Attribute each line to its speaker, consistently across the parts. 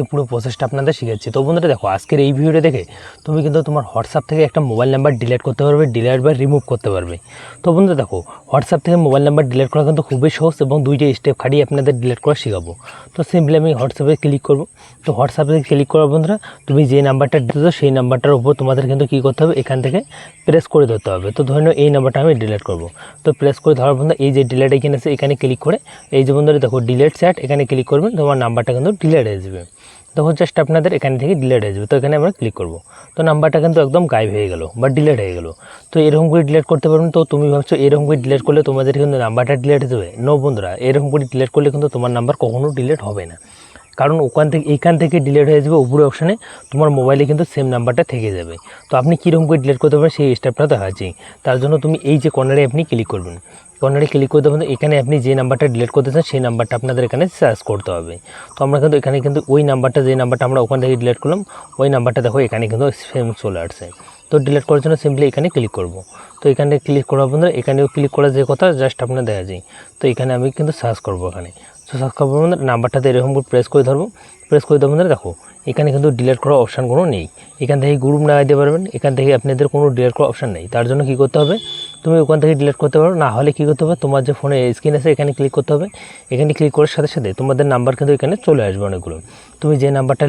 Speaker 1: পুরো প্রসেসটা আপনাদের শিখাচ্ছি। তো বন্ধুরা দেখো, আজকের এই ভিডিওটা দেখে তুমি কিন্তু তোমার হোয়াটসঅ্যাপ থেকে একটা মোবাইল নাম্বার ডিলিট করতে পারবে, ডিলিট বা রিমুভ করতে পারবে। তো বন্ধুরা দেখো, হোয়াটসঅ্যাপ থেকে মোবাইল নাম্বার ডিলিট করা কিন্তু খুবই সহজ এবং দুইটা স্টেপ খাটিয়ে আপনাদের ডিলিট করা শেখাবো। তো সিম্পলি আমি হোয়াটসঅ্যাপে ক্লিক করব। তো হোয়াটসঅ্যাপে ক্লিক করার বন্ধুরা, তুমি যে নাম্বারটা দিতেছো সেই নাম্বারটার উপর তোমাদের কিন্তু কী করতে হবে, এখান থেকে প্রেস করে ধরতে হবে। তো ধরে নাও এই নাম্বারটা আমি ডিলিট করব। তো প্রেস করে ধরার বন্ধুরা এই যে ডিলিট এখানে আছে, এখানে ক্লিক করে এই যে বন্ধুরা দেখো ডিলিট চ্যাট, এখানে ক্লিক করবেন, তোমার নাম্বারটা কিন্তু ডিলিট হয়ে যাবে। তখন জাস্ট আপনাদের এখান থেকে ডিলিট হয়ে যাবে। তো এখানে আমরা ক্লিক করব। তো নাম্বারটা কিন্তু একদম গায়েব হয়ে গেল বা ডিলিট হয়ে গেল। তো এরকম করে ডিলিট করতে পারবেন। তো তুমি ভাবছো এরকম করে ডিলিট করলে তোমাদের কিন্তু নাম্বারটা ডিলিট হয়ে যাবে। নো বন্ধুরা, এরকম করে ডিলিট করলে কিন্তু তোমার নাম্বার কখনো ডিলিট হবে না, কারণ এইখান থেকে ডিলিট হয়ে যাবে। উপরে অপশানে তোমার মোবাইলে কিন্তু সেম নাম্বারটা থেকে যাবে। তো আপনি কীরকম করে ডিলিট করতে পারেন সেই স্টেপটা দেখাচ্ছি। তার জন্য তুমি এই যে কর্নারে আপনি ক্লিক করবেন, কর্নারে ক্লিক করতে হবে। এখানে আপনি যে নাম্বারটা ডিলিট করতে চান সেই নাম্বারটা আপনাদের এখানে সার্চ করতে হবে। তো আমরা কিন্তু এখানে কিন্তু ওই নাম্বারটা, যে নাম্বারটা আমরা ওখান থেকে ডিলিট করলাম, ওই নাম্বারটা দেখো এখানে কিন্তু সেম চলে আসছে। তো ডিলিট করার জন্য সিম্পলি এখানে ক্লিক করব। তো এখানে ক্লিক করার বন্ধুরা, এখানেও ক্লিক করার যে কথা জাস্ট আপনার দেখা যায়। তো এখানে আমি কিন্তু সার্চ করবো এখানে। তো সার্চ করবো বন্ধুরা, নাম্বারটাতে এরকম করে প্রেস করে ধরবো। প্রেস করে দেবো বন্ধুরা, দেখো এখানে কিন্তু ডিলিট করার অপশান কোনো নেই। এখান থেকে গ্রুপ লাগাইতে পারবেন, এখান থেকে আপনাদের কোনো ডিলিট করার অপশান নেই। তার জন্য কী করতে হবে, তুমি ওখান থেকে ডিলিট করতে পারো। না হলে কী করতে হবে, তোমার যে ফোনে স্ক্রিন আছে এখানে ক্লিক করতে হবে। এখানে ক্লিক করার সাথে সাথে তোমাদের নাম্বার কিন্তু এখানে চলে আসবে অনেকগুলো। তুমি যে নাম্বারটা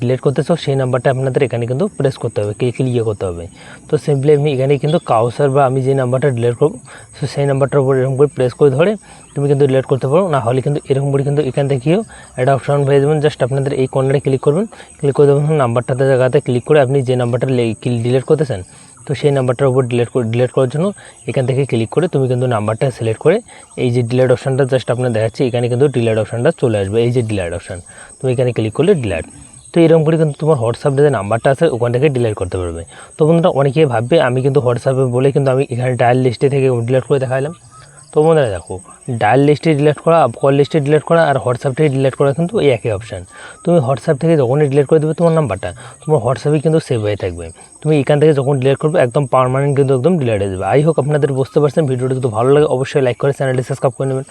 Speaker 1: ডিলিট করতেছো সেই নাম্বারটা আপনাদের এখানে কিন্তু প্রেস করতে হবে, ক্লিক করতে হবে। তো সিম্পলি আপনি এখানে কিন্তু কাউসার বা আমি যে নাম্বারটা ডিলিট করবো সেই নাম্বারটার উপর এরকম করে প্রেস করে ধরে তুমি কিন্তু ডিলিট করতে পারো। না হলে কিন্তু এরকম করে কিন্তু এখান থেকেও একটা অপশন পেয়ে যাবেন। জাস্ট আপনাদের এই কর্নারে ক্লিক করবেন, ক্লিক করে দেবেন নাম্বারটাতে জায়গাতে ক্লিক করে আপনি যে নাম্বারটা ডিলিট করতেছেন, তো সেই নাম্বারটার উপর ডিলিট করার জন্য এখান থেকে ক্লিক করে তুমি কিন্তু নাম্বারটা সিলেক্ট করে এই যে ডিলিট অপশানটা জাস্ট আপনার দেখাচ্ছি, এখানে কিন্তু ডিলিট অপশানটা চলে আসবে। এই যে ডিলিট অপশান, তুমি এখানে ক্লিক করলে ডিলিট। তো এরকম করে কিন্তু তোমার হোয়াটসঅ্যাপে যে নাম্বারটা আছে ওখান থেকে ডিলিট করতে পারবে। তো বন্ধুরা অনেকেই ভাববে আমি কিন্তু হোয়াটসঅ্যাপে বলে কিন্তু আমি এখানে ডায়াল লিস্টে থেকে ডিলিট করে দেখালাম। তো বন্ধুরা দেখো, ডায়াল লিস্টে ডিলিট করা, কল লিস্টে ডিলিট করা আর হোয়াটসঅ্যাপ থেকে ডিলিট করা কিন্তু এই একই অপশান। তুমি হোয়াটসঅ্যাপ থেকে যখনই ডিলিট করে দেবে তোমার নাম্বারটা, তোমার হোয়াটসঅ্যাপে কিন্তু সেভ হয়ে থাকবে। তুমি এখান থেকে যখন ডিলিট করবে একদম পার্মানেন্ট কিন্তু একদম ডিলিট হয়ে যাবে। আই হোপ আপনাদের বুঝতে পারছেন। ভিডিওটা যদি ভালো লাগে অবশ্যই লাইক করে চ্যানেলটি সাবস্ক্রাইব করে নেবেন।